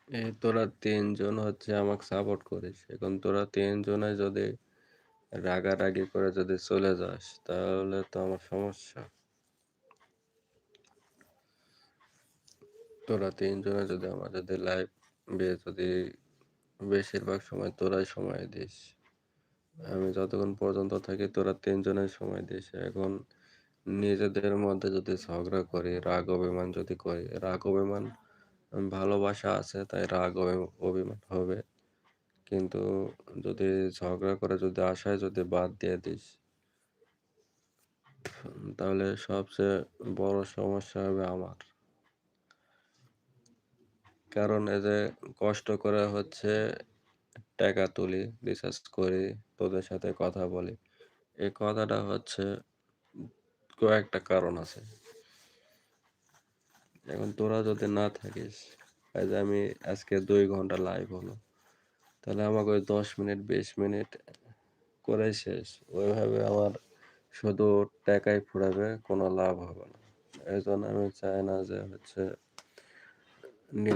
এই তোরা ৩ জন হচ্ছে আমাকে সাপোর্ট করিস। এখন তোরা ৩ জনে যদি রাগারাগি করে যদি চলে যাস, তাহলে তো আমার সমস্যা। তোরা ৩ জনে যদি আমার যদি লাইভে যদি বেশিরভাগ সময় তোরাই সময় দিস। আমি যতক্ষণ পর্যন্ত থাকি তোরা ৩ জনেই সময় দিস। এখন নিজেদের মধ্যে যদি ঝগড়া করি, রাগ অভিমান যদি করি, রাগ অভিমান ভালোবাসা আছে তাই রাগ অভিমান হবে। কিন্তু যদি ঝগড়া করে যদি আশায় যদি বাদ দিয়ে দিস, তাহলে সবচেয়ে বড় সমস্যা হবে আমার। কারণ এই যে কষ্ট করে হচ্ছে টাকা তুলি, রিচার্জ করি, তোদের সাথে কথা বলি। এই কথাটা হচ্ছে কয়েকটা কারণ আছে। এখন তোরা যদি না থাকিস, এই যে আমি আজকে ২ ঘন্টা লাইভ হলো, তাহলে আমাকে ওই ১০ মিনিট ২০ মিনিট করেই শেষ। ওইভাবে আমার শুধু টাকাই ফুরাবে, কোনো লাভ হবে না। এজন্য আমি চাই না যে হচ্ছে